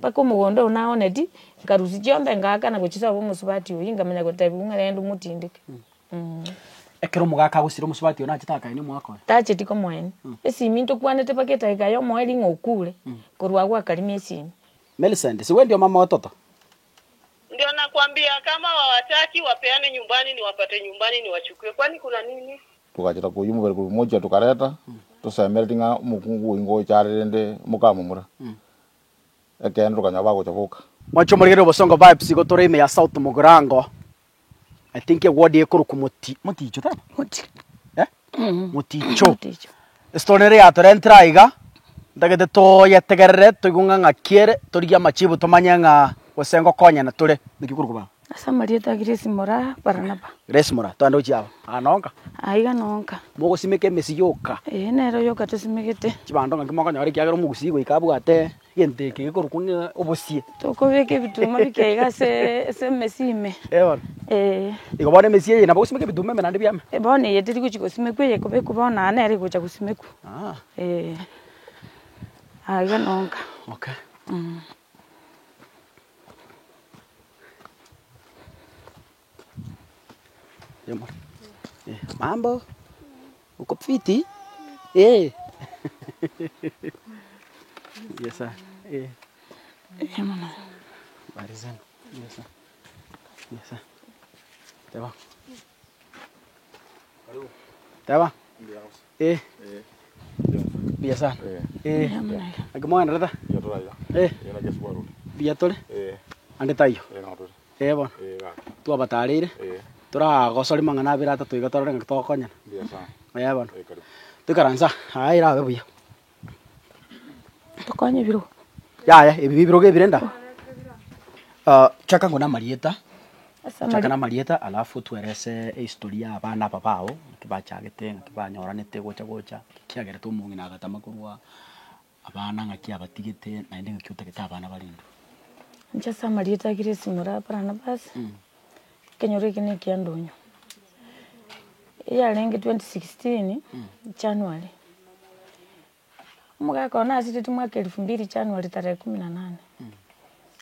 paka mugondo unaoneti ngarusi jombe ngaka na guchisa bo musubati uyu ngamenya gotebi ungarendo mutindike ekero mugaka gusira musubati ona chitaka ni mwako tache tiko mwene esimi ntukwanete paketa ikayo mweli ngokule korwa gwa kalimie simi Millicent si wewe ndio mama watoto ndio nakwambia kama hawataki wapeane nyumbani ni wapate nyumbani ni wachukue kwani kuna nini tukachita kuyumu bali kumoja tukareta tusemetinga mukungu ingo charende mukamumura ekendo kanyaba guchabuka mwacho murigero bosongo vibes igo turime ya South Mugirango I think ward ekuru muticho ta muticho stonere ya torentra iga ndagete to yetegerere tuigunga ngakiere turigia machibu tomanyanga gosengo konya na ture nikikuru kuba asa marieta Grace Mora Baranaba Grace Mora to ando chiaba anonga aiga nonka mugo simeke mesiyoka nero yoka tusimegete chibando ngakimoka nyari kyagero mugusigo ikabu ate yente kigikuru kunye obosie tokobeke bituma bikeiga se mesime igo bone mesie na bosimeke bitume menande byame bone yetiri kuchiko simekwe yekobe kubona anere kucha kusimeku aiga nonka okay mambo uko fiti yes sir mama barizan yes sir teba biasa agamo rada biatole ande tayo bon tu abatarire tura gosori mangana birata tuiga torore ngitokonya bon tukaranza aira bebuya tokonye biro ya ibi biro ge birenda chaka ngona marieta chaka na marieta alafu tuerese historia abana babao kibachagete kibanyoranete gocha kiagere tumungi na gatama kurwa abana ngakia batigete na inde ngikyutegeta abana balinda nchasa marieta Grace Mora Baranaba kenyore kine kiandonyo yarenga 2016 January muga kona asiti mwaka 2000 January tarehe 18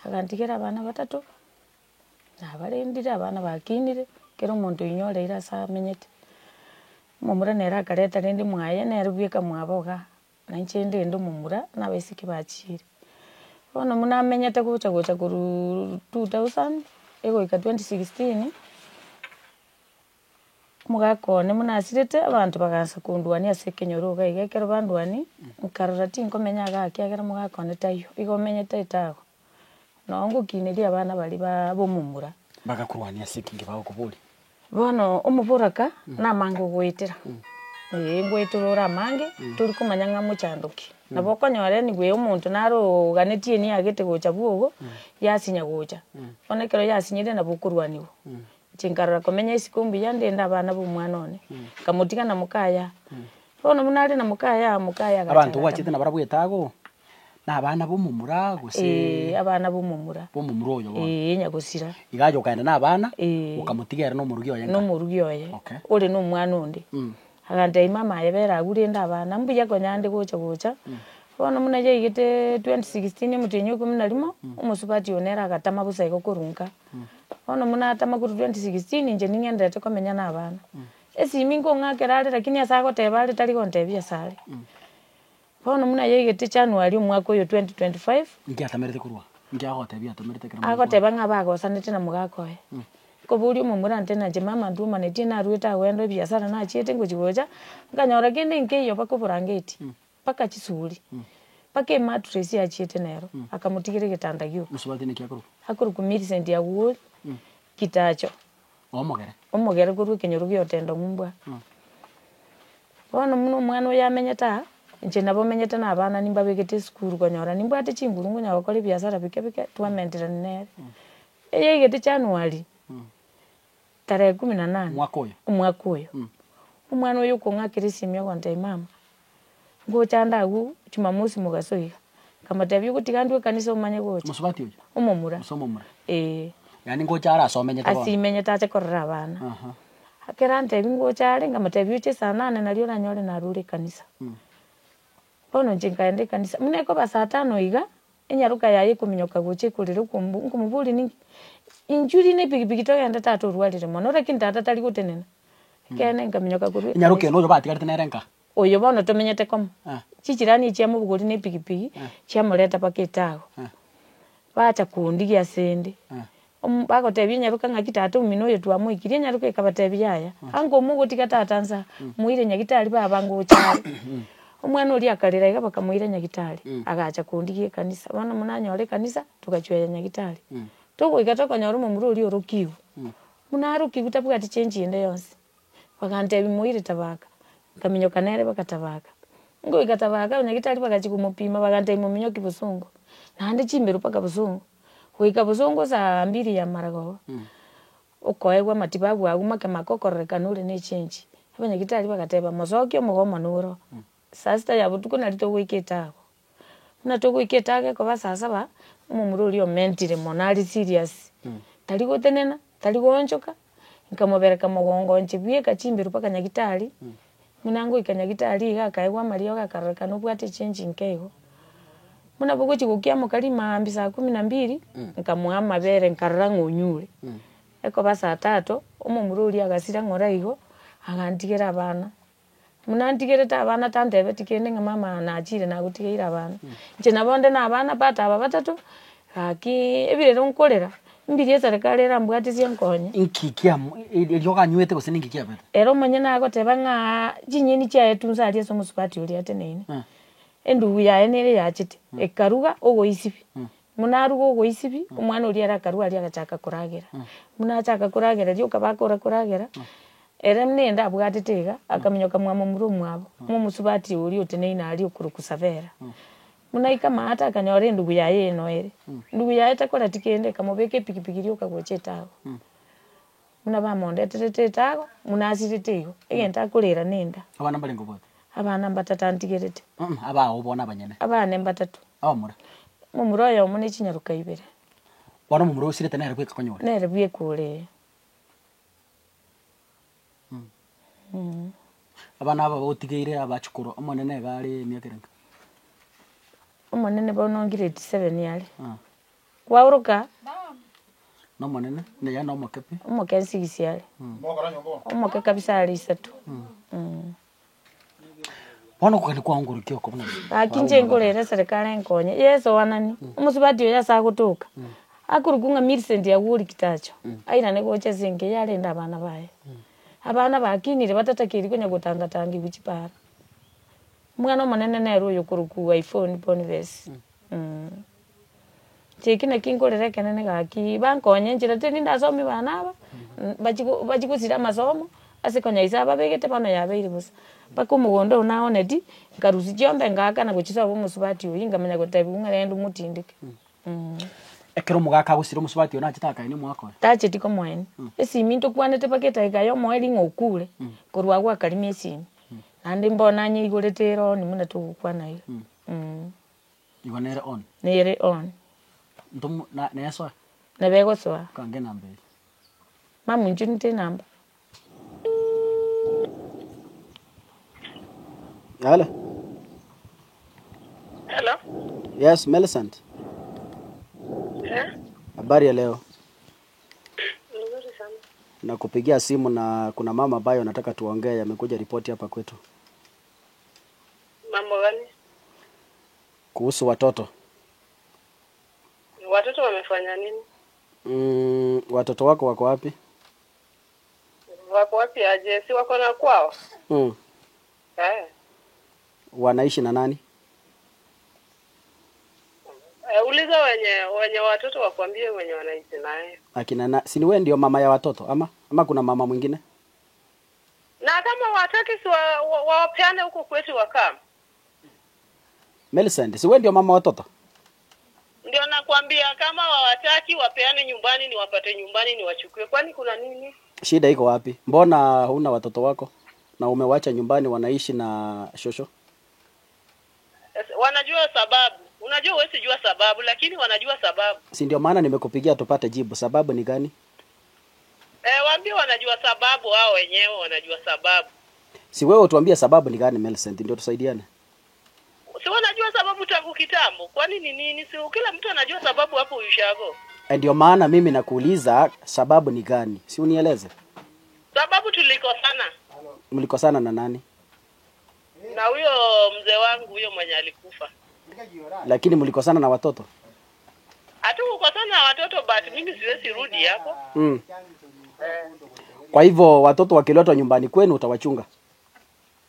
akantikira abana batatu na barendira abana bakinire kero muntu inyore ira sa menyete mumura nera kareta rendi mwaye nerubika mwaboga na nchende ndo mumura na besiki bachire ono muna menyete kucha kuru 2000 ego ika 2016 mugakone munasirete abantu bagansa kundwani asekenyoroga igekero bandwani mukarora tinko menyaga akiagera mugakone tayo igomenyete itago nongo kineri abana bali babo mumura bagakurwani asekinge bawo kubuli bono umuburaka na mango gwitira ngwiturura mange turi kumanyanga muchanduki nabo konyore ni gwe umuntu naro ganetie ni agete gocha bugo yasinya gocha onekero yasinyire na bukurwaniwo chinkarora komenya isikumbi yandenda abana bumwanone kamutika na mukaya bono munari na mukaya abantu wachite na barabwetago na abana bomumura gose abana bomumura oyo nyagusira igajo kaenda na abana ukamutigera no murugi oye uri no mwana undi aganda imama yebera agurenda abana mbuya konyande gocha bono munaje igite 2016 mutenyo 11 umusubati onera agatama busaiko kurunka bono munatama kuru 2016 nje ningende komenya na abana esimi ngo ngakerare lakini asako tebale tali kontebia sale bono munaje igite January umwaka yo 2025 ngiatamerete kurwa ngiagotebia atamerete kera agoteba ngabago sanete na mugakoe koburi umumura ntena je mama nduma netina rueta wendo biashara na chiete ngojigoja nganyora kende nkeyo bakoburangeti paka chisuri pake mattress ya chiete nero akamutigire gitanda gyo musubati ne kyakuru akuru ku Millicent ya wuri kitacho omogere kuru kenyoro gyotendo mumbwa bono muno mwana yamenyeta nje nabo menyeta na abana nimba begete school konyora nimba ate chingurungu nya bakore biashara bike tuamentera nere igete January tarehe 18 umwaka uyo umwana uyu kongakire simyo kwante mama ngochanda gu Jumamosi mugasoiga kama tabi kutigandwe kanisa umanye gocha musubati uyo umumura yani ngochara asomenyete bo asimenyeta ate korra abana akerante ngochare ngama tabi uche sana nalio nanyore narure kanisa bono njingaende kanisa muneko ba saa 5 iga enyaruka yaye kuminyoka goche kurire kumubuli ni injuri ne bigibigi to yanda tatu rwalire mono lakini tata tali gutenena kene ngaminyoka kurire enyaruka no bati garte nerenka oyo bono tomenyete komo chichirani chia mubuguri ne bigibigi chia muleta paketago bacha kundigia sende bagotebia nyaruka ngakitatu mino yo twamuikirie nyaruka ikabatebia aya ango mugutika tatanza muire nyagitari babango cyari omwana uri akarira iga bakamuire nyagitari agacha kundigie kanisa bana munanyore kanisa tukachwenya nyagitari togo igatoka nyarumo mururi urukivu munaruki gutabuga ati change inde yonse bagantebi muire tabaka kaminyoka nere bakatabaka ngo igatabaka nyagitari bagachikumupima bagantebi muminyoki busungu nande chimberu paka busungu kuika buzongo za 2 ya marago ukoegwa matibabu aguma kama kokoreka nure ne change abanyagitari bagateba mozokyo mugomo nuro sasta ya butuko narito gwiketago na to gwiketage ko basasa ba umumururi o mentire monali serious tali gotenena tali gonjoka nkamobereka mugongo nchibie kachimbiru paka nyagitari munango ikanyagitari gakaegwa mario gakareka no bwate change nkego muna bugo chigukia mukali maambi saa 12 nkamuha mabere nkarrango unyure eko basa 3 umumururi agasira ngoraigo agantigera abana munantigere ta abana tandebe tikende nga mama na achire na gutigira abana nje nabonde na abana bata aba batatu aki ebirero nkolera mbiri serikali rambwati syenkonye inkikia yo ganywete gose ninkikia bata ero manye na goteba nga jinyeni cha etunza ali so musupati uri atenene endu ya enere yachite ekaruga ogo isibi munaruga ogo isibi umwana uri arakaruga ali agachaka kuragera munachaka kuragera ryo kabakora kuragera era nenda abwatitega akaminyoka mwamo murumu abo musubati uri uteneina ali okurukusavera munaika mata akanyore ndugu yaye eno ere ndugu yaye takora tikende kamobeke pikipiki ryo kagochetago munaba monde tetetago munasiritego egenta kulera nenda abana balengo bote abana batatantigerete aba ubona abanyene abana batatu mura mumuroyo mune chinyaruka ibere wana mumuro usirete nere kweka konyora nere bwie kure abana aba botigeire abachukuro omonene gari miakerenga omonene bono grade 7 yali wauruka no monene ne ya no mokepi omokensi gisiali omoke kabisa ali 3 wana kukali kwa nguru kyoko bana akinje ngolera serikali nkonye yeso wanani umusubati yo yasagutuka akurugunga millicent ya guri kitacho aina ne gocha zinge yale nda abana baye abana bakinire batatakiri konya gutangatangi buchipara mwana monene nero yo kuruku iPhone Boniface chekina kingolera kenene gaki bankonye njira teni ndasomi bana aba bachigusira masomo asikonya isaba begete bana yabeire busa bakumugondo naonedi ngarusi jombe ngaka na guchisa bo musubati yo ingamenya gotabi ungarendo mutindike ekero mugaka gusira musubati yo nachitaka ni mwako tache tiko mwene esiminto kwanete paketa ikayo mweli ngokule korwa gwa kalimi esimi nandi mbona nyi igoletero ni muna tukwa nayo igonere on nere on ndum na neso na bego soa kange nambe mamu njunite namba Hello. Hello. Yes, Millicent. Habari ya leo? Nzuri sana. Nakupigia simu na kuna mama ambaye nataka tuongee, amekuja ripoti hapa kwetu. Mambo gani? Kuhusu watoto. Watoto wamefanya nini? Watoto wako wako wapi? Wako wapi aje? Si wako na kwao? Wanaishi na nani? Uliza wenye watoto wakwambie wenye wanaishi naye. Akina si ni wewe ndio mama ya watoto ama kuna mama mwingine? Na kama wataki si wapeane huko kwetu wakam. Millicent, si wewe ndio mama watoto? Ndio nakwambia kama hawataki wapeane nyumbani ni wapate nyumbani ni wachukue. Kwani kuna nini? Shida iko wapi? Mbona huna watoto wako na umewacha nyumbani wanaishi na shosho? Wanajua sababu. Unajua wewe sijua sababu lakini wanajua sababu. Si ndio maana nimekupigia tupate jibu. Sababu ni gani? Waambie wanajua sababu hao wenyewe wanajua sababu. Si wewe utuambie sababu ni gani Millicent ndio tusaidiane. Si wanajua sababu tangu kitambo. Kwani ni nini? Si kila mtu anajua sababu hapo ushago. Ndio maana mimi nakuuliza sababu ni gani? Si unieleze. Sababu tulikosana. Mlikosana na nani? Na huyo mzee wangu huyo mwenye alikufa. Lakini mlikosana na watoto? Hatukukosana na watoto but mimi siwezi rudi hapo. Kwa hivyo watoto wakiletwa nyumbani kwenu utawachunga?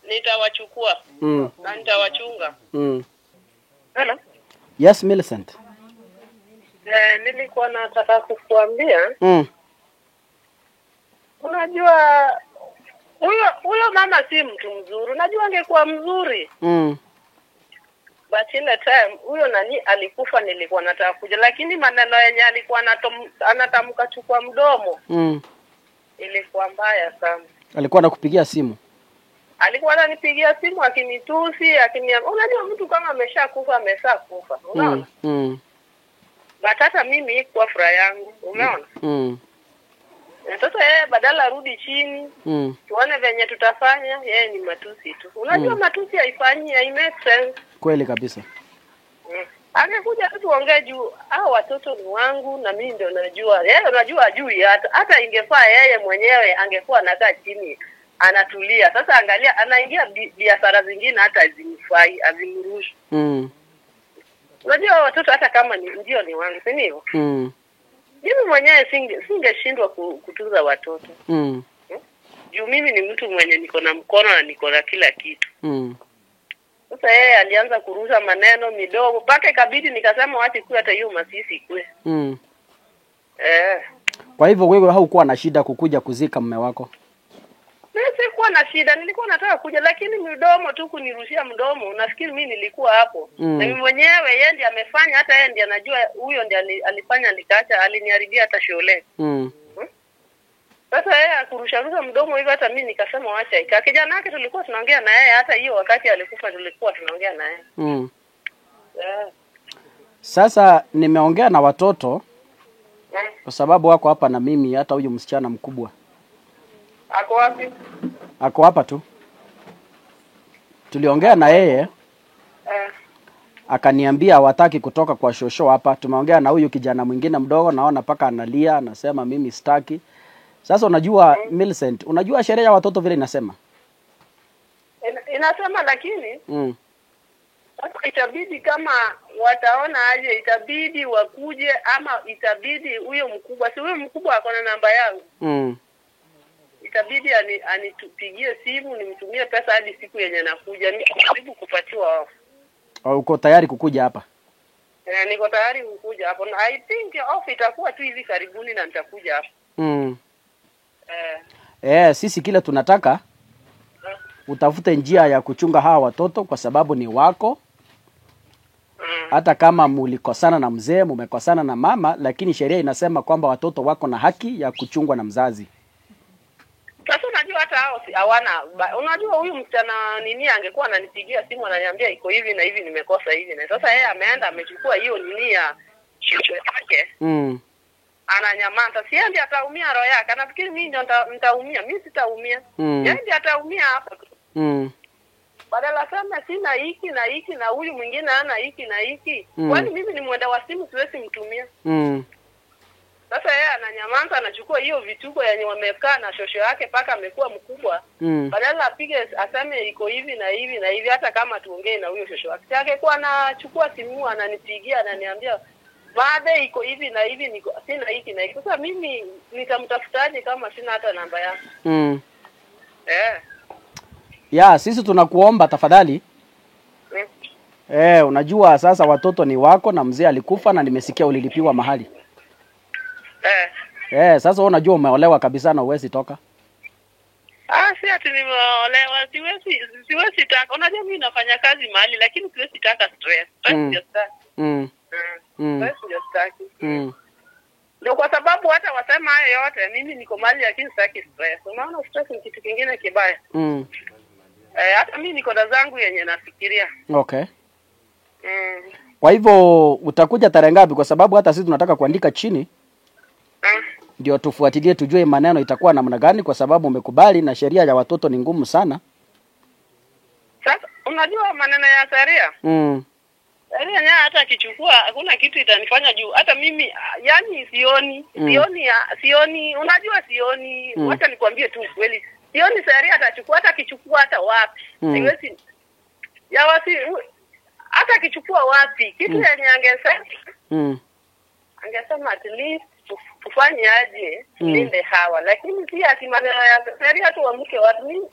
Nitawachukua. Na nitawachunga. Hello. Yes, Millicent. Nilikuwa nataka kukuambia. Unajua huyo mama si mtu mzuri. Unajua angekuwa mzuri. But ile time huyo nani alikufa nilikuwa nataka kuja lakini maneno yenye alikuwa anatamka chukua mdomo. Ilikuwa mbaya sana. Alikuwa anakupigia simu? Alikuwa ananipigia simu akinitusi, unajua mtu kama ameshakufa ameshakufa. Unaona? Hata mimi kwa furaha yangu, umeona? Sasa yeye badala arudi chini, tuone venye tutafanya, yeye ni matusi tu. Unajua matusi hai make sense. Kweli kabisa. Angekuja tu tuongee juu hao watoto ni wangu na mimi ndio najua. Yeye unajua ajui hata ingefaa yeye mwenyewe angekuwa anakaa chini anatulia. Sasa angalia anaingia biashara zingine hata azimfai, azimrushi. Unajua watoto hata kama ndio ni wangu, si ndio? Mimi mwenyewe singeshindwa kutunza watoto. Juu mimi ni mtu mwenye niko na mkono na niko na kila kitu. Sasa yeye alianza kurusha maneno midogo mpaka ikabidi nikasema wacha kuwa hata hiyo masisi kwe. Kwa hivyo wewe haukuwa na shida kukuja kuzika mume wako? Mimi sikuwa na shida, nilikuwa nataka kuja lakini mdomo tu kunirushia mdomo. Nafikiri mimi nilikuwa hapo. Na mimi mwenyewe yeye ndiye amefanya, hata yeye ndiye anajua huyo ndiye alifanya nikaacha, aliniharibia hata shule. Sasa yeye akurusha mdomo hivyo hata mimi nikasema wacha ika. Kijana wake tulikuwa tunaongea na yeye hata hiyo wakati alikufa tulikuwa tunaongea na yeye. Sasa nimeongea na watoto kwa sababu wako hapa na mimi, hata huyu msichana mkubwa. Ako wapi? Ako hapa tu. Tuliongea na yeye. Akaniambia hawataki kutoka kwa shosho hapa. Tumeongea na huyu kijana mwingine mdogo, naona paka analia, anasema mimi sitaki. Sasa unajua Millicent, unajua sheria ya watoto vile inasema? Inasema lakini sasa itabidi kama wataona aje, itabidi wakuje ama itabidi huyo mkubwa, si huyo mkubwa ako na namba yangu. Itabidi anitupigie simu nimtumie pesa hadi siku yenye nakuja. Niko kupatiwa off. Uko tayari kukuja hapa? Niko tayari kukuja hapo. I think off itakuwa tu hivi karibuni na nitakuja hapa. Sisi kile tunataka utafute njia ya kuchunga hawa watoto kwa sababu ni wako. Hata kama mulikosana na mzee, mumekosana na mama, lakini sheria inasema kwamba watoto wako na haki ya kuchungwa na mzazi. Sasa unajua hata hao hawana, unajua huyu msichana nini angekuwa ananipigia simu ananiambia iko hivi na hivi nimekosa hivi na sasa yeye ameenda amechukua hiyo nini ya shosho yake. Ananyamaza, si ndiye ataumia roho yake. Anafikiri mimi ndio nitaumia, mimi sitaumia. Yeye ndiye ataumia hapa. Badala sema sina hiki na hiki na huyu mwingine ana hiki na hiki. Kwani mimi ni mwenda wa simu siwezi mtumia? Sasa yeye ananyamaza, anachukua hiyo vituko yenye wamekaa na shosho yake paka amekuwa mkubwa. Badala apige aseme iko hivi na hivi na hivi, hata kama tuongee na huyo shosho yake. Yake kwa anachukua simu ananipigia ananiambia baada iko hivi na hivi niko sina hiki na hiki. Sasa mimi nitamtafutaje kama sina hata namba yake? Sisi tunakuomba tafadhali. Unajua sasa watoto ni wako na mzee alikufa na nimesikia ulilipiwa mahali. Sasa unajua umeolewa kabisa na uwezi toka. Si ati nimeolewa, siwezi taka. Unajua mimi nafanya kazi mahali lakini siwezi taka stress. Ndio kwa sababu hata wasema hayo yote mimi niko mahali lakini sitaki stress. Unaona stress ni kitu kingine kibaya. Hata mimi niko na zangu yenye nafikiria. Okay. Kwa hivyo utakuja tarehe ngapi? Kwa sababu hata sisi tunataka kuandika chini. Ndio tufuatilie tujue maneno itakuwa namna gani kwa sababu umekubali na sheria ya watoto ni ngumu sana. Sasa unajua maneno ya sheria. Sheria nya hata akichukua hakuna kitu itanifanya juu. Hata mimi yani sioni, unajua sioni. Wacha nikwambie tu kweli. Sioni sheria atachukua hata akichukua hata wapi. Haiwezi. Ya wasi hata akichukua wapi kitu yenye angesema. Angesema at least tufanye aje linde hawa, lakini si ati maneno ya sheria tu wamke watu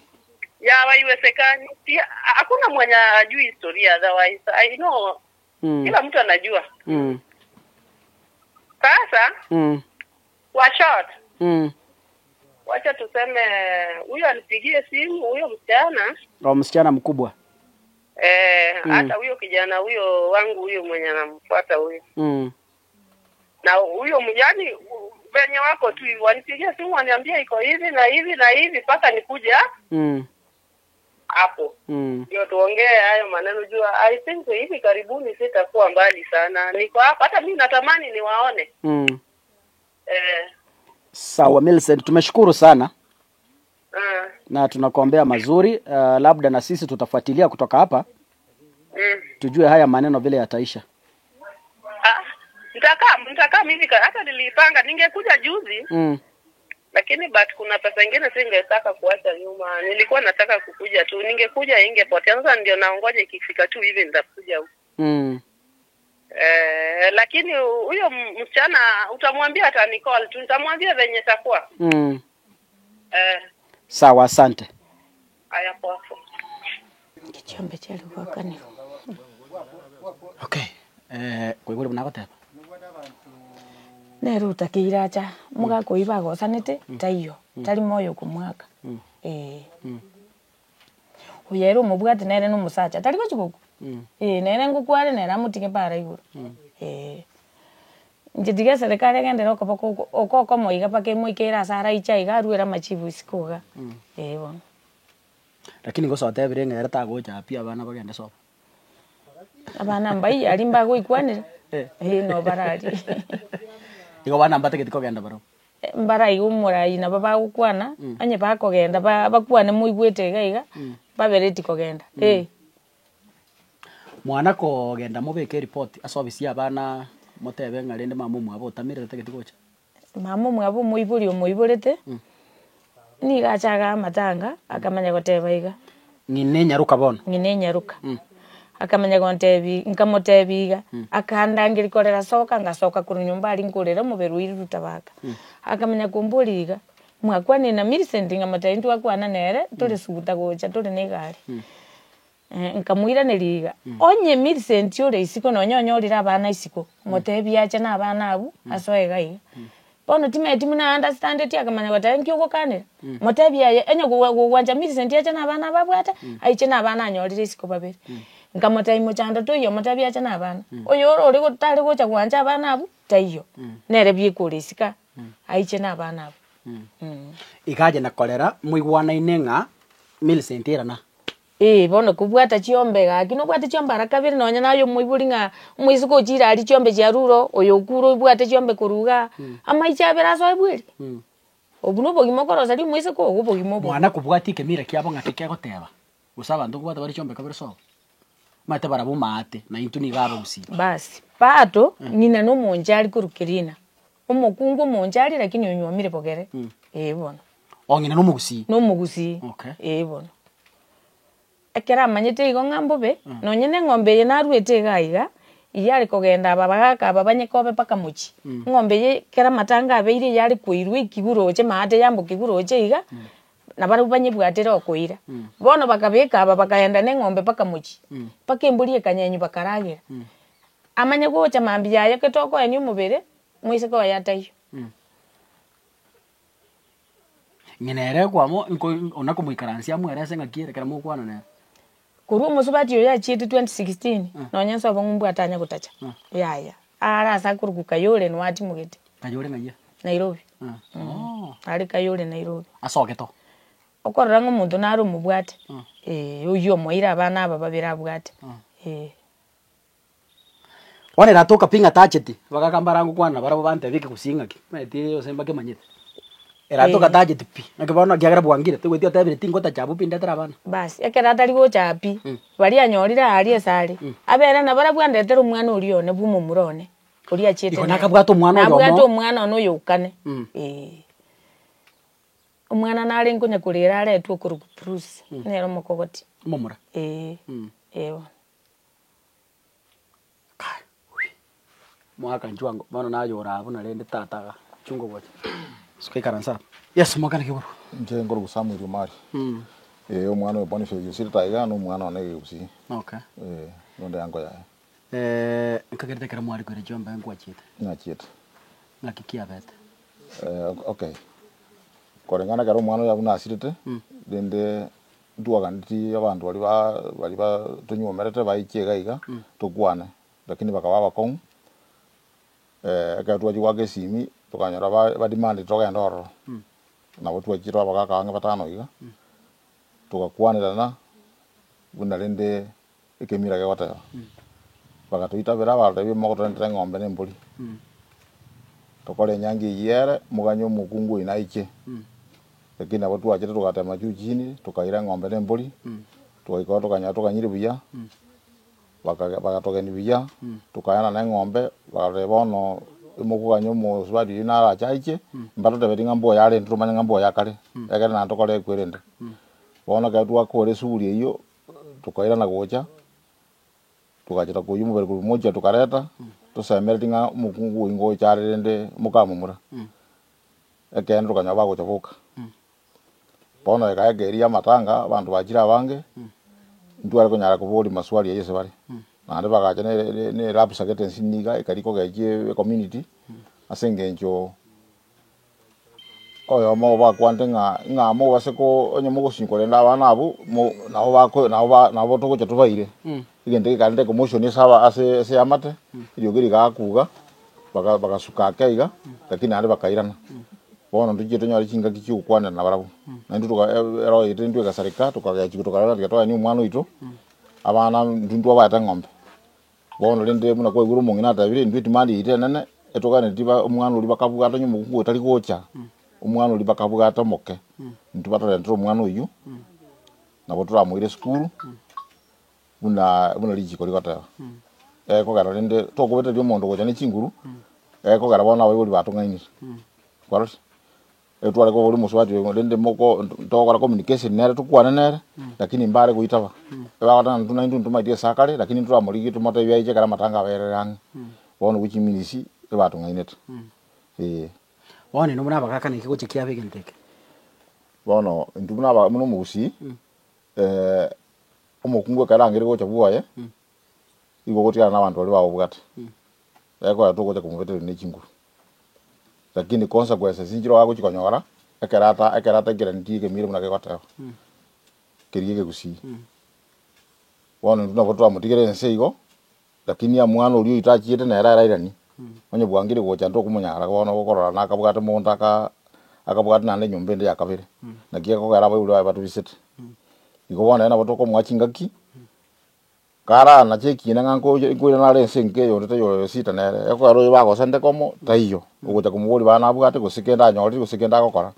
ya haiwezekani. Pia hakuna mwenye ajui historia, otherwise I know kila mtu anajua. Sasa kwa short wacha tuseme huyo alipigie simu huyo msichana mkubwa. Hata huyo kijana huyo wangu huyo mwenye anamfuata huyo. Na huyo mjani venye wako tu wanipigia simu waniambia iko hivi na hivi na hivi paka nikuja hapo. Ndio tuongee hayo maneno jua I think hivi karibuni sitakuwa mbali sana. Niko hapa hata mimi natamani niwaone. Sawa Millicent, tumeshukuru sana. Na tunakuombea mazuri, labda na sisi tutafuatilia kutoka hapa. Tujue haya maneno vile yataisha. Nitakaa mimi hata nilipanga ningekuja juzi. Lakini but kuna pesa nyingine singetaka kuacha nyuma. Nilikuwa nataka kukuja tu. Ningekuja ingepotea. Sasa ndio naongoja ikifika tu hivi nitakuja huko. Lakini huyo msichana utamwambia atanicall tu. Nitamwambia venye takuwa. Sawa, asante. Haya poa. Kichombe chali kwa kanisa. Okay. Kwa hivyo mnakotepa. Nero utakiracha muga kuiba gosanete taiyo tari moyo kumwaka. Uyero mubwate nere no musacha tari gochuko. Nere ngukware nera mutige para iguru. Njidiga serikali gendera okoko moiga pake moikera sara icha igaruera machivu isikoga. Bon. Lakini ngosote birenge ta gocha pia bana bagende soba. Abana mbai alimba go ikwanira. No barari. Iko bana mbate kitiko genda baro. Mbara igumura ina baba gukwana anye bakogenda bakwane muigwete gaiga babereti kogenda. Mwana ko genda mubeke report asobisi abana motebe ngarende mamu mwabo tamirete kitikocha. Mamu mwabo muiburete. Ni gachaga matanga akamanya goteba iga. Ngine nyaruka bono. Ngine nyaruka. Akamenya gontebi nkamotebiga akandangiri korera soka ngasoka ku nyumba ari nkorera muberu irutabaka akamenya kumburiga mwakwa ni na Millicent ngamatayintu akwana nere tore suguta gocha tore negari nkamuira neriga onye Millicent ore isiko no nyonyorira abana isiko motebi acha na abana abu asoe gai bono timeti muna understand eti akamenya gotayenki ugokanira motebi aye enye gwanja Millicent acha na abana babwata aiche na abana anyorira isiko babere nkamotai mochanda to yo motabi acha na abana oyoro ori gotari gocha gwanja abana abu taiyo nere bikurisika aiche na abana abu ikaje na kolera muigwana inenga Millicent irana bono kubwata chiombe gaki no bwata chiombe arakabiri nonya nayo muiburinga muisiko chira ari chiombe chia ruro oyo kuro bwata chiombe kuruga amaicha beraso ebwiri obuno bogimokoro sari muisiko ogubogimo mwana kubwati kemira kiabo ngakeke goteba usaba ndo kubwata bari chiombe kabiriso mate barabu mate na intu ni gabo usi basi pato nina no monjari kurukirina omokungu monjari lakini onyomire pogere bono ongina no mugusi okay bono akera manyete igo ngambobe no nyene ngombe ye naruete gaiga iyari kogenda babagaka babanye kobe paka muchi ngombe ye kera matanga abeire yari kuirwe kiguroje mate yambo kiguroje iga na bari banye bwatera okoira bono bakabeka babakaenda ne ngombe paka muchi paka emburi kanyenyu bakaragira amanye gocha mambi yaye ketoko enyu mubere mwise ko yatayo ngenere kwamo onako muikaransia mwerese ngakire kera mukwana ne kuru musubati yo ya chiti 2016 no nyenso bongumbu atanya kutacha yaya ara sakuru kukayole no ati mugete kayole ngaya Nairobi ari kayole Nairobi asogeto okorrango muntu naro mubwate uyo moira abana aba babira bwate wane ratoka pinga tacheti bakakambara ngo kwana barabo bante bike kusingaki meti osemba ke manyete era to kataje tipi nakibona giagera bwangire twetio tabire tingo ta chabu pinde tara bana basi ekera tari go chapi bari anyorira ari esare abera na bara bwandetera umwana uri one bumo murone uri achete ikona kabwato umwana oyo abwato umwana no yukane umwana nari nkunya kurira aretwo kuru Bruce nero mukogoti momura ewa mwaka njwango bana nayo rabu na rende tataga chungo bote sukai karansa yes mwaka nakiburu nje ngoro gusamu mari umwana we Boniface yusiri taiga no umwana one gusi okay nonde yango ya nkagerete kara mwari kwere jomba yangu achite ngachite ngakikia bete okay korengana karo umwana yabuna asirite dende nduaga nditi abantu bali ba tunyumerete bayikiega iga tukwane lakini bakaba bakon akatwa jiwage simi tukanyora ba demand toka ndoro na watu wajira bakaka anga batano iga tukakwanira na buna rende ikemira ga wata bakatuita bera barabe mogoto ndire ngombe ne mbuli tokole nyangi yere muganyo mukungu inaike lakini watu wajira tukatema juu chini tukaira ngombe ne mbuli tukaikora tukanya tukanyiri buya bakatoka ni buya tukayana na ngombe barebono imukuganyo mu swadi na ra chaiche mbato tebeti ngambo yale nturumanya ngambo yakale yakale na tokole kwirende bona ka tuwa kore suri iyo tukaira na gocha tukajira kuyumu bari moja tukareta tusemeretinga mukungu ingo charende mukamumura ekendo kanya bago chavuka bona ka geria matanga abantu bajira bange ndwara kunyara kubodi maswali yese bari nande bagaje ne rap sakete siniga ikariko gaje community asengenjo oyo mo ba kwante nga mo baseko onye mo gusinkore ndabana abu mo naho bako naho to kucha tubaire igende kande commotion saba ase amate iyo giri gakuga bagasuka kaiga lakini ande bakairana bona ndije tonyari kinga kikiukwana na barabu na ndu ero ite ndu gasarika tukagaje tukara tukatoa ni umwana ito abana ndundu abata ngombe bona lende muna kwa iguru mungina tabire ndu timandi ite nene etokane tiba umwana uri bakavuga tonyo mukungu tali gocha umwana uri bakavuga tomoke ndu batale ntro umwana uyu na botura muire school buna lijiko likota ko gara lende to kubete dio mondo gocha ni chinguru ko gara bona we uri batungaini kwaro etwale ko uri muswati lende moko to gara communication nere tukwana nere lakini mbare kuitaba ebakata ntuna ndu maitie sakale lakini tura muligi tumata byaije kara matanga bererang bona wikiminisi ebatungainete wone no muna bakaka ne kiguche kiabe genteke bona ndu muna ba muno musi umukungu karangire gocha buwaye igo gotia na bantu bali bawo bugata eko atogocha kumubetera ne chinguru lakini consequences zinjiro wako chikonyora ekerata guarantee ke mire muna ke kwata kiriye gusi wona nduna botwa mutigere nseigo lakini ya mwana uri itachiete na era irani onye bwangire gocha ndo kumunyara bona gokorora na akabugata monda akabugata na nyumba ndi yakabire na kiye ko gara bayulu batu visit igo bona na botoko mwachingaki kara na cheki na nganko ngwira na lense ngeyo ndete yo sita nere eko aro bago sende komo taiyo ugocha kumubuli bana bugate gusikenda nyori gusikenda gokora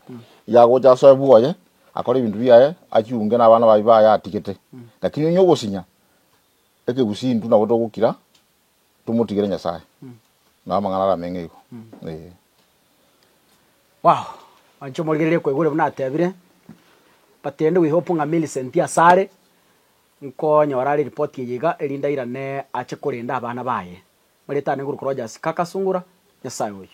ya gocha so buoye akora ibintu biaye achiunge na bana bayiba ya tikete lakini nyo gosinya eke gusindu na boto gukira tumutigere nyasaye na mangana la mengego wow ancho morgerere ko igure buna tebire patende we hope nga Millicent ya sare nko nyorari report yiga erinda irane ache kurinda abana baye muri tane nguru Rogers kakasungura nyasaye oyo